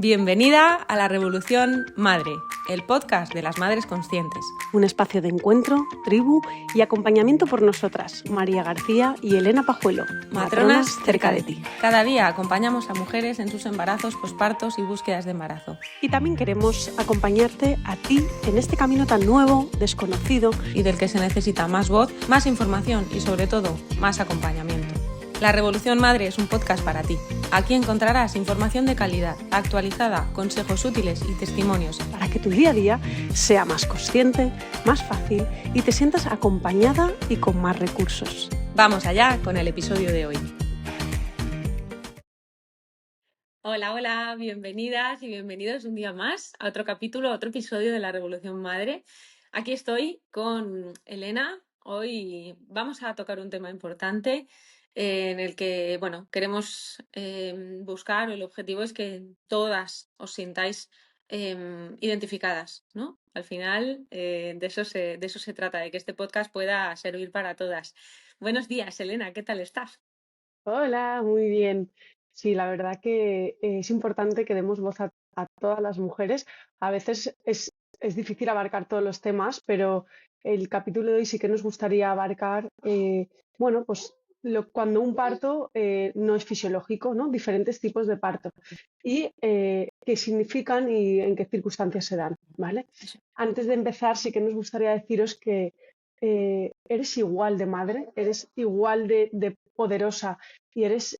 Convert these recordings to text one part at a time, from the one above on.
Bienvenida a La Revolución Madre, el podcast de las madres conscientes. Un espacio de encuentro, tribu y acompañamiento por nosotras, María García y Elena Pajuelo, Matronas cerca de ti. Cada día acompañamos a mujeres en sus embarazos, pospartos y búsquedas de embarazo. Y también queremos acompañarte a ti en este camino tan nuevo, desconocido y del que se necesita más voz, más información y sobre todo más acompañamiento. La Revolución Madre es un podcast para ti. Aquí encontrarás información de calidad, actualizada, consejos útiles y testimonios para que tu día a día sea más consciente, más fácil y te sientas acompañada y con más recursos. Vamos allá con el episodio de hoy. Hola, bienvenidas y bienvenidos un día más a otro capítulo, a otro episodio de La Revolución Madre. Aquí estoy con Elena. Hoy vamos a tocar un tema importante en el que, queremos buscar, o el objetivo es que todas os sintáis identificadas, ¿no? Al final, de eso se trata, de que este podcast pueda servir para todas. Buenos días, Elena, ¿qué tal estás? Hola, muy bien. Sí, la verdad que es importante que demos voz a todas las mujeres. A veces es difícil abarcar todos los temas, pero el capítulo de hoy sí que nos gustaría abarcar, pues cuando un parto no es fisiológico, ¿no? Diferentes tipos de parto y qué significan y en qué circunstancias se dan, ¿vale? Antes de empezar, sí que nos gustaría deciros que eres igual de madre, eres igual de poderosa y eres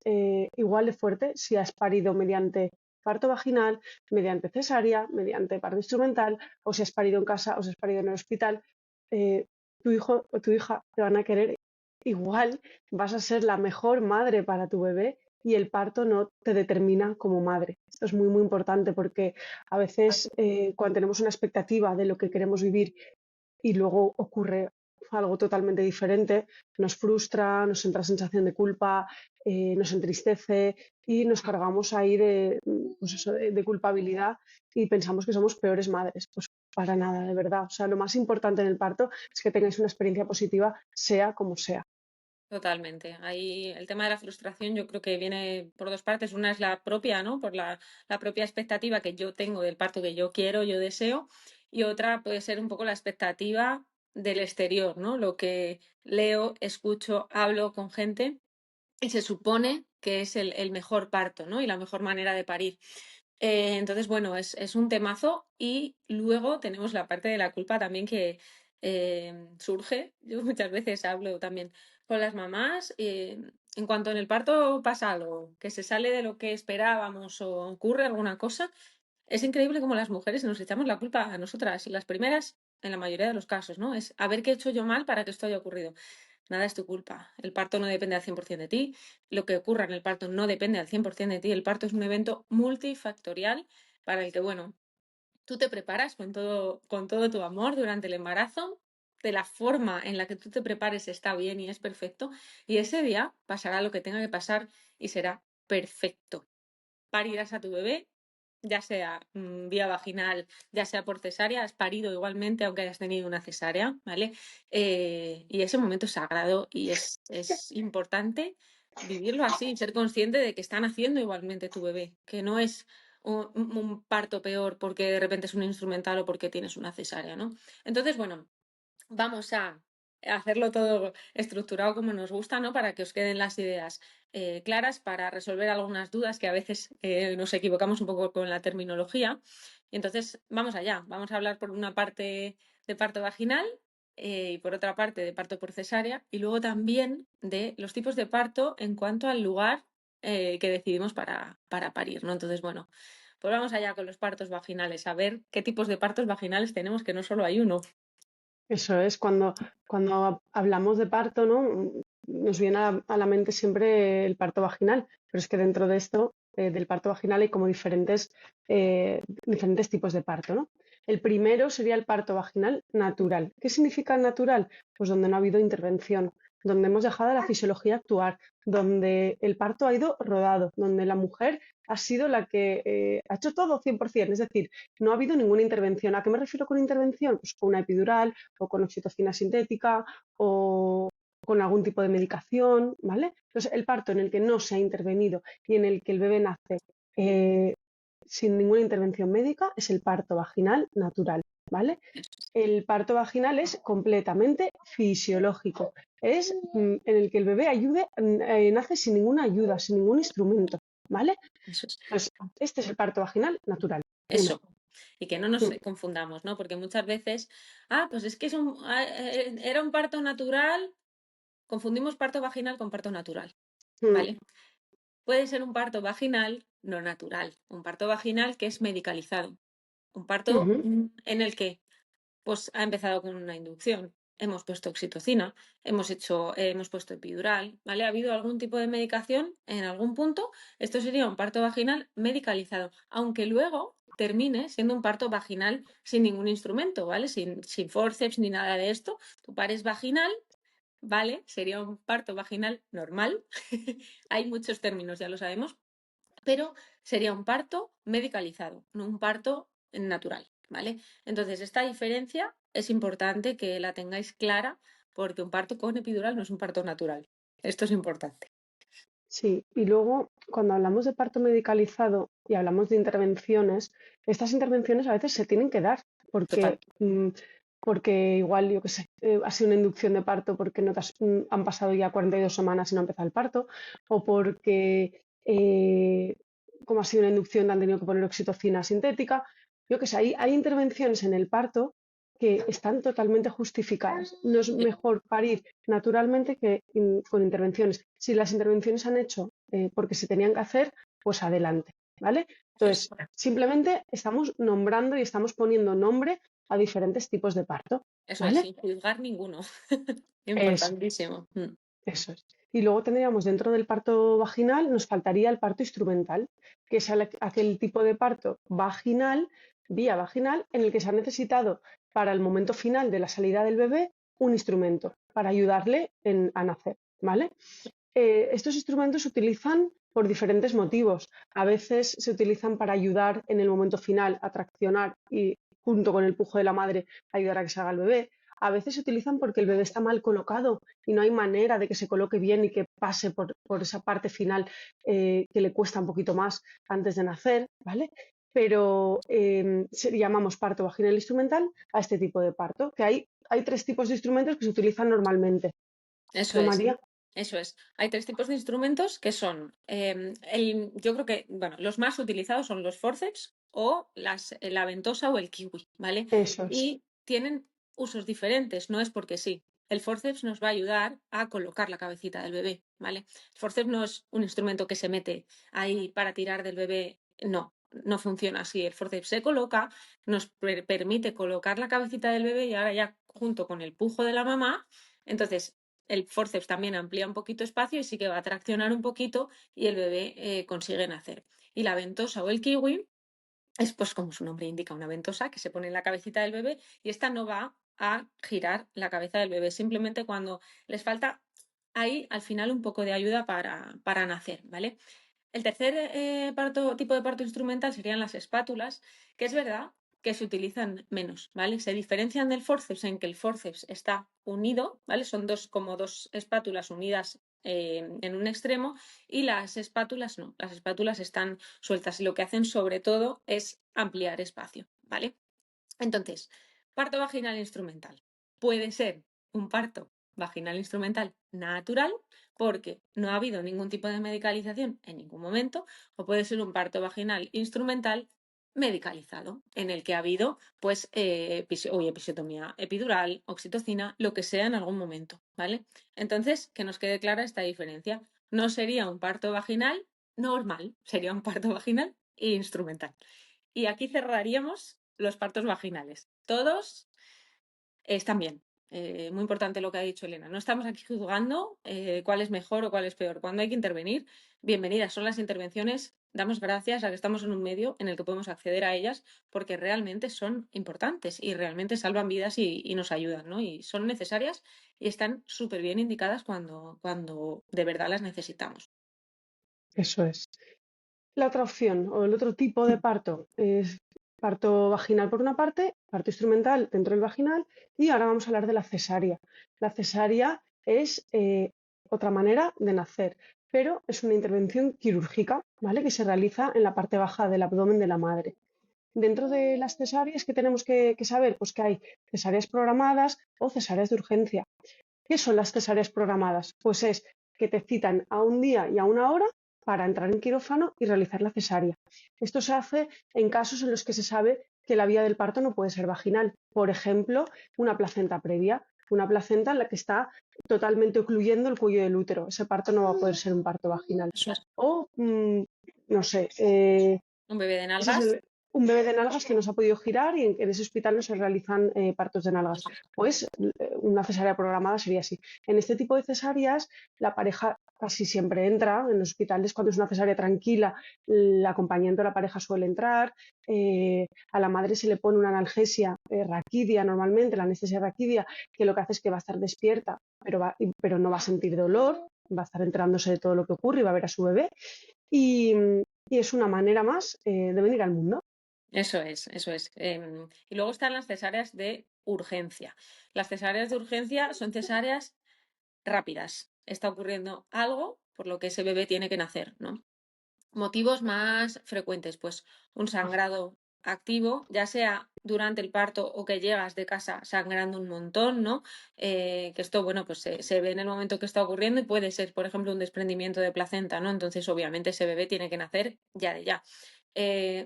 igual de fuerte si has parido mediante parto vaginal, mediante cesárea, mediante parto instrumental, o si has parido en casa o si has parido en el hospital. Tu hijo o tu hija te van a querer igual, vas a ser la mejor madre para tu bebé y el parto no te determina como madre. Esto es muy, muy importante porque a veces cuando tenemos una expectativa de lo que queremos vivir y luego ocurre algo totalmente diferente, nos frustra, nos entra sensación de culpa, nos entristece y nos cargamos ahí de culpabilidad y pensamos que somos peores madres. Pues para nada, de verdad. O sea, lo más importante en el parto es que tengáis una experiencia positiva, sea como sea. Totalmente. Ahí el tema de la frustración yo creo que viene por dos partes. Una es la propia, ¿no? Por la propia expectativa que yo tengo del parto que yo quiero, yo deseo. Y otra puede ser un poco la expectativa del exterior, ¿no? Lo que leo, escucho, hablo con gente y se supone que es el mejor parto, ¿no? Y la mejor manera de parir. Entonces, es un temazo y luego tenemos la parte de la culpa también que surge. Yo muchas veces hablo también con las mamás. En cuanto en el parto pasa algo, que se sale de lo que esperábamos o ocurre alguna cosa, es increíble cómo las mujeres nos echamos la culpa a nosotras. Las primeras, en la mayoría de los casos, ¿no? Es a ver qué he hecho yo mal para que esto haya ocurrido. Nada es tu culpa. El parto no depende al 100% de ti. Lo que ocurra en el parto no depende al 100% de ti. El parto es un evento multifactorial para el que, tú te preparas con todo tu amor durante el embarazo. De la forma en la que tú te prepares está bien y es perfecto. Y ese día pasará lo que tenga que pasar y será perfecto. Parirás a tu bebé, ya sea vía vaginal, ya sea por cesárea, has parido igualmente aunque hayas tenido una cesárea, ¿vale? Y ese momento es sagrado y es importante vivirlo así, ser consciente de que están haciendo igualmente tu bebé, que no es un parto peor porque de repente es un instrumental o porque tienes una cesárea, ¿no? Entonces, vamos a hacerlo todo estructurado como nos gusta, ¿no? Para que os queden las ideas claras, para resolver algunas dudas que a veces nos equivocamos un poco con la terminología. Y entonces, vamos allá. Vamos a hablar por una parte de parto vaginal y por otra parte de parto por cesárea y luego también de los tipos de parto en cuanto al lugar que decidimos para parir, ¿no? Entonces, pues vamos allá con los partos vaginales, a ver qué tipos de partos vaginales tenemos, que no solo hay uno. Eso es, cuando hablamos de parto, ¿no? Nos viene a la mente siempre el parto vaginal, pero es que dentro de esto, del parto vaginal, hay como diferentes tipos de parto, ¿no? El primero sería el parto vaginal natural. ¿Qué significa natural? Pues donde no ha habido intervención, donde hemos dejado a la fisiología actuar, donde el parto ha ido rodado, donde la mujer ha sido la que ha hecho todo 100%, es decir, no ha habido ninguna intervención. ¿A qué me refiero con intervención? Pues con una epidural o con oxitocina sintética o con algún tipo de medicación, ¿vale? Entonces, el parto en el que no se ha intervenido y en el que el bebé nace eh, sin ninguna intervención médica es el parto vaginal natural, ¿vale? El parto vaginal es completamente fisiológico, es en el que el bebé nace sin ninguna ayuda, sin ningún instrumento, ¿vale? Eso es. Pues este es el parto vaginal natural, uno. Eso. Y que no nos Mm, confundamos, ¿no? Porque muchas veces, pues es que era un parto natural, confundimos parto vaginal con parto natural, mm, ¿vale? Puede ser un parto vaginal no natural, un parto vaginal que es medicalizado, un parto ujú. en el que pues ha empezado con una inducción, hemos puesto oxitocina, hemos puesto epidural, ¿vale? ¿Ha habido algún tipo de medicación en algún punto? Esto sería un parto vaginal medicalizado, aunque luego termine siendo un parto vaginal sin ningún instrumento, ¿vale? Sin forceps ni nada de esto. Tu pares vaginal, ¿vale? Sería un parto vaginal normal. Hay muchos términos, ya lo sabemos, pero sería un parto medicalizado, no un parto natural, ¿vale? Entonces, esta diferencia es importante que la tengáis clara porque un parto con epidural no es un parto natural. Esto es importante. Sí, y luego cuando hablamos de parto medicalizado y hablamos de intervenciones, estas intervenciones a veces se tienen que dar Total. porque igual, yo qué sé, ha sido una inducción de parto porque han pasado ya 42 semanas y no ha empezado el parto, o porque, como ha sido una inducción, han tenido que poner oxitocina sintética. Yo qué sé, hay intervenciones en el parto que están totalmente justificadas. No es Sí, mejor parir naturalmente que con intervenciones. Si las intervenciones se han hecho porque se tenían que hacer, pues adelante, ¿vale? eso es. Entonces, simplemente estamos nombrando y estamos poniendo nombre a diferentes tipos de parto, Eso es, ¿vale? sin juzgar ninguno. Eso, Importantísimo. eso es. Y luego tendríamos dentro del parto vaginal, nos faltaría el parto instrumental, que es aquel tipo de parto vaginal, vía vaginal, en el que se ha necesitado para el momento final de la salida del bebé un instrumento para ayudarle a nacer, ¿vale? Estos instrumentos se utilizan por diferentes motivos. A veces se utilizan para ayudar en el momento final a traccionar y junto con el pujo de la madre ayudar a que salga el bebé. A veces se utilizan porque el bebé está mal colocado y no hay manera de que se coloque bien y que pase por esa parte final que le cuesta un poquito más antes de nacer, ¿vale? Pero llamamos parto vaginal instrumental a este tipo de parto, que hay tres tipos de instrumentos que se utilizan normalmente. Eso ¿No, es. María? Eso es. Hay tres tipos de instrumentos que son, yo creo que, bueno, los más utilizados son los forceps o la ventosa o el kiwi, ¿vale? Eso es. Y tienen usos diferentes, no es porque sí. El forceps nos va a ayudar a colocar la cabecita del bebé, ¿vale? El forceps no es un instrumento que se mete ahí para tirar del bebé, no, no funciona así. El forceps se coloca, nos permite colocar la cabecita del bebé y ahora ya junto con el pujo de la mamá, entonces el forceps también amplía un poquito espacio y sí que va a traccionar un poquito y el bebé consigue nacer. Y la ventosa o el kiwi es, pues como su nombre indica, una ventosa que se pone en la cabecita del bebé y esta no va a girar la cabeza del bebé, simplemente cuando les falta ahí al final un poco de ayuda para nacer, ¿vale? El tercer tipo de parto instrumental serían las espátulas, que es verdad que se utilizan menos, ¿vale? Se diferencian del forceps en que el forceps está unido, ¿vale? Son como dos espátulas unidas en un extremo y las espátulas no, las espátulas están sueltas y lo que hacen sobre todo es ampliar espacio, ¿vale? Entonces, parto vaginal instrumental. Puede ser un parto vaginal instrumental natural porque no ha habido ningún tipo de medicalización en ningún momento, o puede ser un parto vaginal instrumental medicalizado, en el que ha habido pues episiotomía epidural, oxitocina, lo que sea en algún momento, ¿vale? Entonces, que nos quede clara esta diferencia. No sería un parto vaginal normal, sería un parto vaginal instrumental. Y aquí cerraríamos los partos vaginales. Todos están bien. Muy importante lo que ha dicho Elena. No estamos aquí juzgando cuál es mejor o cuál es peor. Cuando hay que intervenir, bienvenidas son las intervenciones. Damos gracias a que estamos en un medio en el que podemos acceder a ellas porque realmente son importantes y realmente salvan vidas y nos ayudan, ¿no? Y son necesarias y están súper bien indicadas cuando de verdad las necesitamos. Eso es. La otra opción o el otro tipo de parto es parto vaginal por una parte, parto instrumental dentro del vaginal y ahora vamos a hablar de la cesárea. La cesárea es otra manera de nacer. pero es una intervención quirúrgica, ¿vale? Que se realiza en la parte baja del abdomen de la madre. Dentro de las cesáreas, ¿qué tenemos que saber? Pues que hay cesáreas programadas o cesáreas de urgencia. ¿Qué son las cesáreas programadas? Pues es que te citan a un día y a una hora para entrar en quirófano y realizar la cesárea. Esto se hace en casos en los que se sabe que la vía del parto no puede ser vaginal. Por ejemplo, una placenta previa, una placenta en la que está totalmente ocluyendo el cuello del útero. Ese parto no va a poder ser un parto vaginal. Eso es. O, no sé, Un bebé de ese es nalgas. un bebé de nalgas que no se ha podido girar y en ese hospital no se realizan partos de nalgas. Eso es. Pues una cesárea programada sería así. En este tipo de cesáreas, la pareja casi siempre entra. En los hospitales, cuando es una cesárea tranquila, el acompañante de la pareja suele entrar. A la madre se le pone una analgesia raquidia normalmente, la anestesia raquidia, que lo que hace es que va a estar despierta, pero no va a sentir dolor, va a estar enterándose de todo lo que ocurre y va a ver a su bebé. Y, y es una manera más de venir al mundo. Eso es, eso es. Y luego están las cesáreas de urgencia. Las cesáreas de urgencia son cesáreas rápidas. Está ocurriendo algo por lo que ese bebé tiene que nacer, ¿no? Motivos más frecuentes, pues un sangrado activo, ya sea durante el parto o que llegas de casa sangrando un montón, ¿no? Que esto, bueno, pues se ve en el momento que está ocurriendo y puede ser, por ejemplo, un desprendimiento de placenta, ¿no? Entonces, obviamente, ese bebé tiene que nacer ya de ya.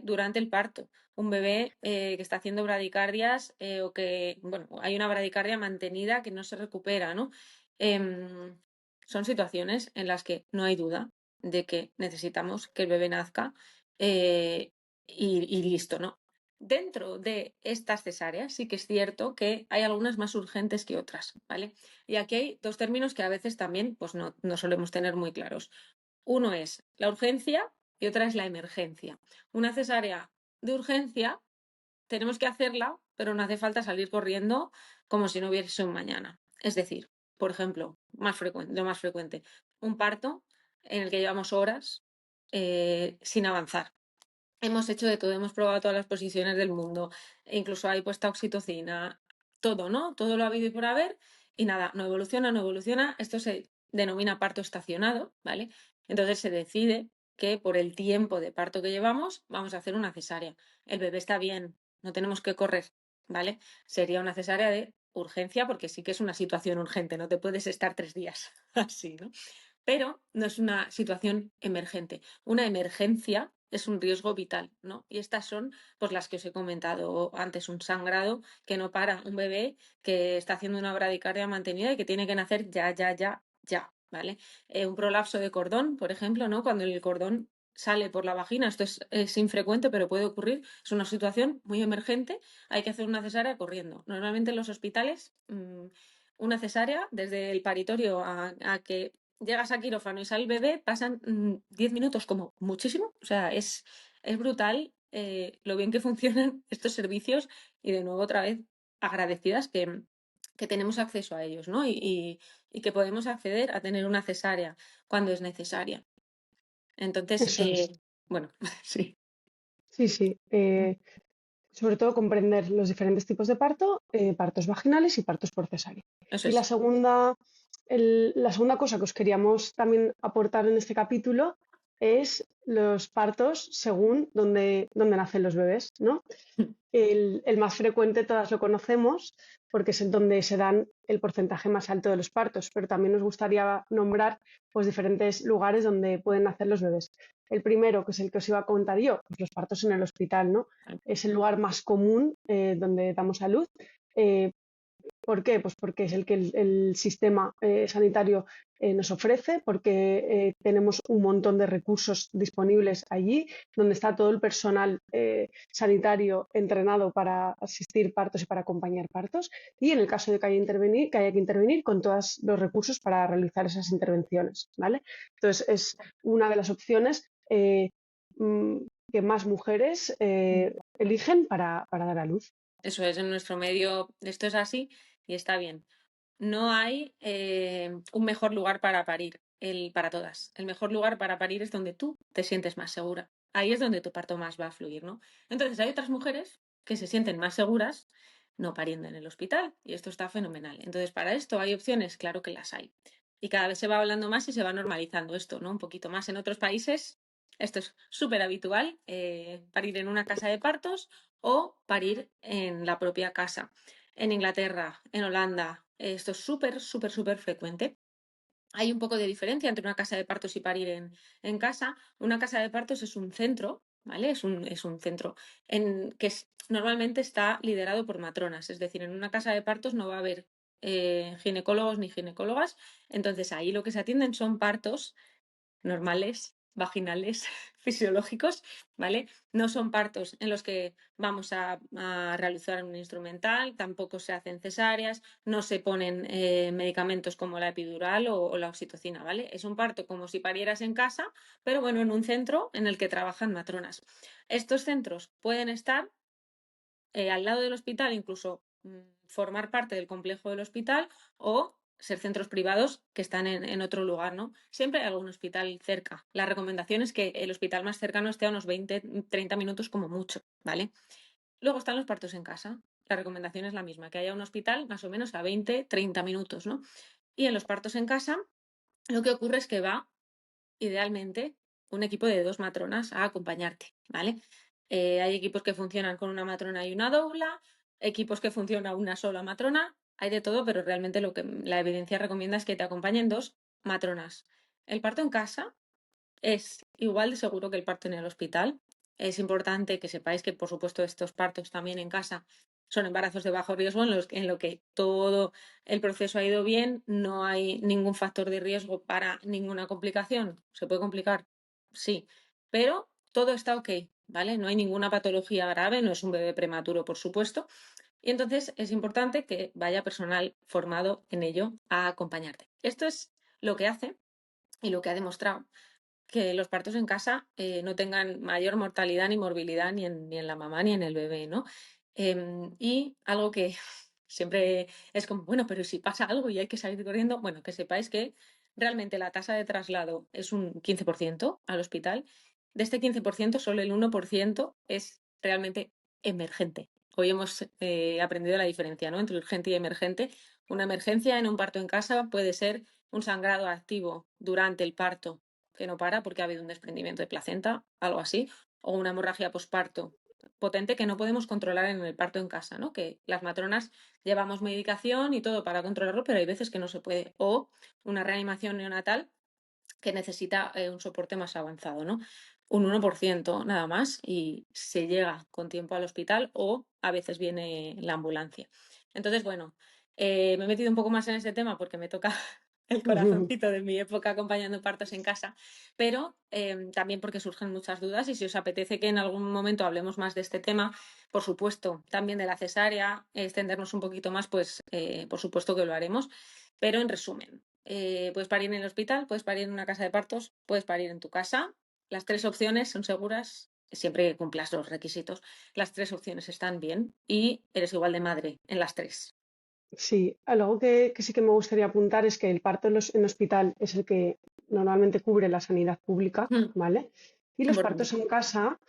Durante el parto, un bebé que está haciendo bradicardias o que, bueno, hay una bradicardia mantenida que no se recupera, ¿no? Em, son situaciones en las que no hay duda de que necesitamos que el bebé nazca y listo, ¿no? Dentro de estas cesáreas sí que es cierto que hay algunas más urgentes que otras, ¿vale? Y aquí hay dos términos que a veces también pues no solemos tener muy claros. Uno es la urgencia y otra es la emergencia. Una cesárea de urgencia tenemos que hacerla, pero no hace falta salir corriendo como si no hubiese un mañana. Es decir, por ejemplo, lo más frecuente, un parto en el que llevamos horas sin avanzar. Hemos hecho de todo, hemos probado todas las posiciones del mundo, e incluso hay puesta oxitocina, todo, ¿no? Todo lo ha habido y por haber, y nada, no evoluciona, no evoluciona. Esto se denomina parto estacionado, ¿vale? Entonces se decide que por el tiempo de parto que llevamos, vamos a hacer una cesárea. El bebé está bien, no tenemos que correr, ¿vale? Sería una cesárea de urgencia porque sí que es una situación urgente, no te puedes estar 3 días así, ¿no? Pero no es una situación emergente. Una emergencia es un riesgo vital, ¿no? Y estas son pues las que os he comentado antes, un sangrado que no para, un bebé que está haciendo una bradicardia mantenida y que tiene que nacer ya, ya, ya, ya, ¿vale? Un prolapso de cordón, por ejemplo, ¿no? Cuando el cordón sale por la vagina, esto es infrecuente, pero puede ocurrir, es una situación muy emergente, hay que hacer una cesárea corriendo. Normalmente en los hospitales, una cesárea, desde el paritorio a que llegas a quirófano y sale el bebé, pasan 10 minutos como muchísimo. O sea, es brutal lo bien que funcionan estos servicios y de nuevo otra vez agradecidas que tenemos acceso a ellos, ¿no? Y que podemos acceder a tener una cesárea cuando es necesaria. Entonces, Eso es. bueno, sí, Sí, sí. Sobre todo comprender los diferentes tipos de parto, partos vaginales y partos por cesárea. eso Y es. la segunda cosa que os queríamos también aportar en este capítulo es los partos según donde nacen los bebés, ¿no? El más frecuente todas lo conocemos porque es en donde se dan el porcentaje más alto de los partos, pero también nos gustaría nombrar pues, diferentes lugares donde pueden nacer los bebés. El primero, que es el que os iba a contar yo, pues los partos en el hospital, ¿no? Es el lugar más común donde damos a luz. Eh, ¿Por qué? Pues porque es el que el sistema sanitario nos ofrece, porque tenemos un montón de recursos disponibles allí, donde está todo el personal sanitario entrenado para asistir partos y para acompañar partos, y en el caso de que haya que intervenir con todos los recursos para realizar esas intervenciones, ¿vale? Entonces es una de las opciones mm, que más mujeres eligen para dar a luz. Eso es, en nuestro medio, esto es así y está bien. No hay un mejor lugar para parir, para todas. El mejor lugar para parir es donde tú te sientes más segura. Ahí es donde tu parto más va a fluir, ¿no? Entonces hay otras mujeres que se sienten más seguras no pariendo en el hospital y esto está fenomenal. Entonces, para esto hay opciones, claro que las hay. y cada vez se va hablando más y se va normalizando esto, ¿no? Un poquito más. En otros países esto es súper habitual, parir en una casa de partos o parir en la propia casa. En Inglaterra, en Holanda, esto es súper, súper, súper frecuente. Hay un poco de diferencia entre una casa de partos y parir en casa. Una casa de partos es un centro, ¿vale? Es un centro que normalmente está liderado por matronas. Es decir, en una casa de partos no va a haber ginecólogos ni ginecólogas. Entonces ahí lo que se atienden son partos normales, vaginales, fisiológicos, ¿vale? No son partos en los que vamos a realizar un instrumental, tampoco se hacen cesáreas, no se ponen medicamentos como la epidural o la oxitocina, ¿vale? Es un parto como si parieras en casa, pero bueno, en un centro en el que trabajan matronas. Estos centros pueden estar al lado del hospital, incluso formar parte del complejo del hospital o ser centros privados que están en otro lugar, ¿no? Siempre hay algún hospital cerca. La recomendación es que el hospital más cercano esté a unos 20, 30 minutos como mucho, ¿vale? Luego están los partos en casa. La recomendación es la misma, que haya un hospital más o menos a 20, 30 minutos, ¿no? Y en los partos en casa, lo que ocurre es que va idealmente un equipo de 2 matronas a acompañarte, ¿vale? Hay equipos que funcionan con una matrona y una doula, equipos que funciona una sola matrona, hay de todo, pero realmente lo que la evidencia recomienda es que te acompañen 2 matronas. El parto en casa es igual de seguro que el parto en el hospital. Es importante que sepáis que, por supuesto, estos partos también en casa son embarazos de bajo riesgo en lo que todo el proceso ha ido bien, no hay ningún factor de riesgo para ninguna complicación. ¿Se puede complicar? Sí, pero todo está ok, ¿vale? No hay ninguna patología grave, no es un bebé prematuro, por supuesto. Y entonces es importante que vaya personal formado en ello a acompañarte. Esto es lo que hace y lo que ha demostrado que los partos en casa no tengan mayor mortalidad ni morbilidad ni en la mamá ni en el bebé, ¿no? Y algo que siempre es como, bueno, pero si pasa algo y hay que salir corriendo, bueno, que sepáis que realmente la tasa de traslado es un 15% al hospital. De este 15%, solo el 1% es realmente emergente. Hoy hemos aprendido la diferencia, ¿no? Entre urgente y emergente. Una emergencia en un parto en casa puede ser un sangrado activo durante el parto que no para porque ha habido un desprendimiento de placenta, algo así, o una hemorragia posparto potente que no podemos controlar en el parto en casa, ¿no? Que las matronas llevamos medicación y todo para controlarlo, pero hay veces que no se puede. O una reanimación neonatal que necesita un soporte más avanzado, ¿no? Un 1% nada más y se llega con tiempo al hospital o a veces viene la ambulancia. Entonces, bueno, me he metido un poco más en ese tema porque me toca el corazoncito de mi época acompañando partos en casa, pero también porque surgen muchas dudas y si os apetece que en algún momento hablemos más de este tema, por supuesto, también de la cesárea, extendernos un poquito más, pues por supuesto que lo haremos, pero en resumen, puedes parir en el hospital, puedes parir en una casa de partos, puedes parir en tu casa. Las 3 opciones son seguras siempre que cumplas los requisitos. Las 3 opciones están bien y eres igual de madre en las 3. Sí, algo que sí que me gustaría apuntar es que el parto en hospital es el que normalmente cubre la sanidad pública, ¿vale? Y los partos Importante. en casa,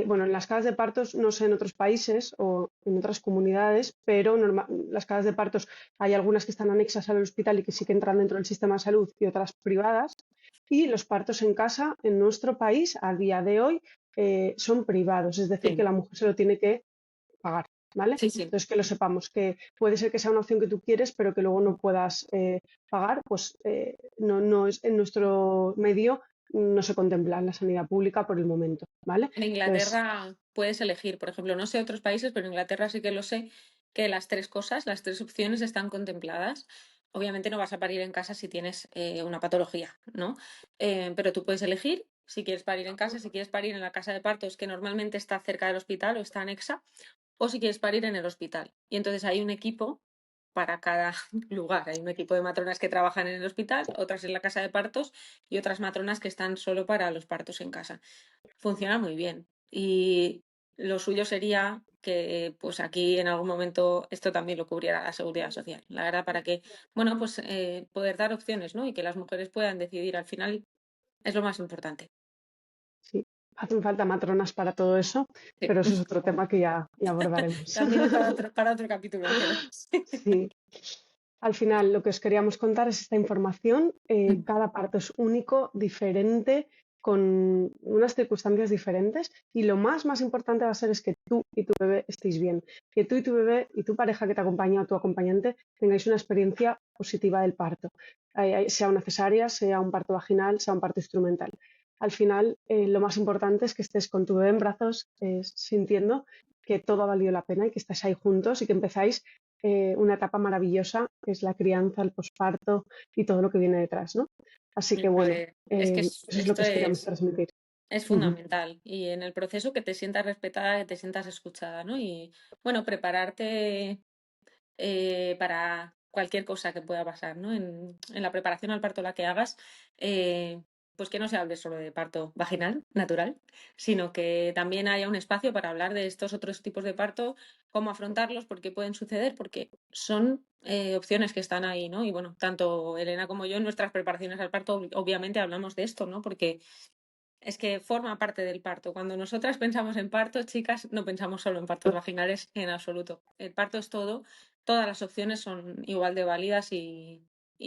bueno, en las casas de partos, no sé en otros países o en otras comunidades, pero las casas de partos hay algunas que están anexas al hospital y que sí que entran dentro del sistema de salud y otras privadas. Y los partos en casa en nuestro país a día de hoy son privados, es decir, que Sí, la mujer se lo tiene que pagar, ¿vale? sí, sí. Entonces, que lo sepamos, que puede ser que sea una opción que tú quieres, pero que luego no puedas pagar, pues no es en nuestro medio no se contempla en la sanidad pública por el momento, ¿vale? En Entonces, Inglaterra puedes elegir, por ejemplo, no sé otros países, pero en Inglaterra sí que lo sé, que las 3 cosas, las 3 opciones están contempladas. Obviamente no vas a parir en casa si tienes una patología, ¿no? Pero tú puedes elegir si quieres parir en casa, si quieres parir en la casa de partos, que normalmente está cerca del hospital o está anexa, o si quieres parir en el hospital. Y entonces hay un equipo para cada lugar. Hay un equipo de matronas que trabajan en el hospital, otras en la casa de partos y otras matronas que están solo para los partos en casa. Funciona muy bien. Y lo suyo sería que pues aquí en algún momento esto también lo cubriera la seguridad social. La verdad, para que, bueno, pues poder dar opciones, ¿no? Y que las mujeres puedan decidir al final es lo más importante. sí, hacen falta matronas para todo eso, Sí. pero eso es otro tema que ya abordaremos. También es para otro capítulo entero. Sí. Al final, lo que os queríamos contar es esta información. Cada parto es único, diferente, con unas circunstancias diferentes. Y lo más importante va a ser es que tú y tu bebé estéis bien. Que tú y tu bebé y tu pareja que te acompaña o tu acompañante tengáis una experiencia positiva del parto. Sea una cesárea, sea un parto vaginal, sea un parto instrumental. Al final, lo más importante es que estés con tu bebé en brazos, sintiendo que todo ha valido la pena y que estáis ahí juntos y que empezáis una etapa maravillosa, que es la crianza, el posparto y todo lo que viene detrás, ¿no? Así que bueno, Pues es que eso es lo esto que os queríamos transmitir. es Ujú. fundamental. Y en el proceso que te sientas respetada, que te sientas escuchada, ¿no? Y bueno, prepararte para cualquier cosa que pueda pasar, ¿no? En la preparación al parto la que hagas, pues que no se hable solo de parto vaginal, natural, sino que también haya un espacio para hablar de estos otros tipos de parto, cómo afrontarlos, por qué pueden suceder, porque son opciones que están ahí, ¿no? Y bueno, tanto Elena como yo en nuestras preparaciones al parto, obviamente hablamos de esto, ¿no? Porque es que forma parte del parto. Cuando nosotras pensamos en parto, chicas, no pensamos solo en partos vaginales en absoluto. El parto es todo, todas las opciones son igual de válidas y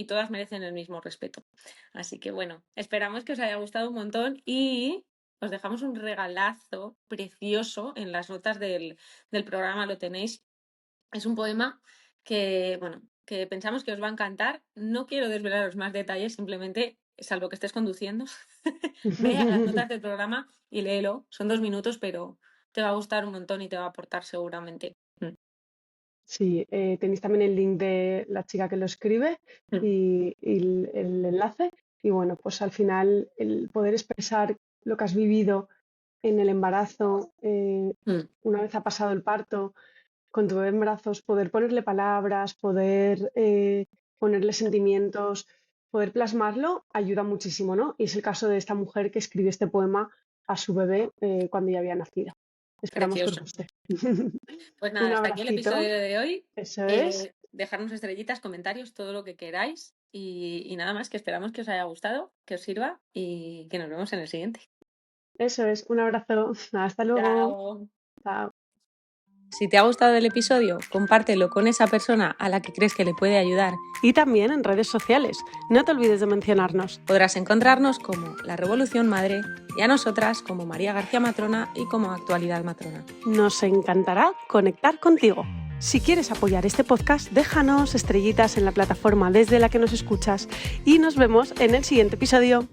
todas merecen el mismo respeto. Así que bueno, esperamos que os haya gustado un montón y os dejamos un regalazo precioso en las notas del programa, lo tenéis. Es un poema que, bueno, que pensamos que os va a encantar. No quiero desvelaros más detalles, simplemente, salvo que estés conduciendo, ve a las notas del programa y léelo. Son 2 minutos, pero te va a gustar un montón y te va a aportar seguramente. Mm, Sí, tenéis también el link de la chica que lo escribe mm, y el enlace. Y bueno, pues al final el poder expresar lo que has vivido en el embarazo, mm. una vez ha pasado el parto, con tu bebé en brazos, poder ponerle palabras, poder ponerle sentimientos, poder plasmarlo, ayuda muchísimo, ¿no? Y es el caso de esta mujer que escribió este poema a su bebé cuando ya había nacido. Esperamos que os Precioso. guste. Pues Un nada, hasta aquí el abracito, episodio de hoy. eso es, Dejarnos estrellitas, comentarios, todo lo que queráis. Y nada más, que esperamos que os haya gustado, que os sirva y que nos vemos en el siguiente. eso es. Un abrazo. Hasta luego. Chao. Chao. Si te ha gustado el episodio, compártelo con esa persona a la que crees que le puede ayudar. Y también en redes sociales. No te olvides de mencionarnos. Podrás encontrarnos como La Revolución Madre y a nosotras como María García Matrona y como Actualidad Matrona. Nos encantará conectar contigo. Si quieres apoyar este podcast, déjanos estrellitas en la plataforma desde la que nos escuchas y nos vemos en el siguiente episodio.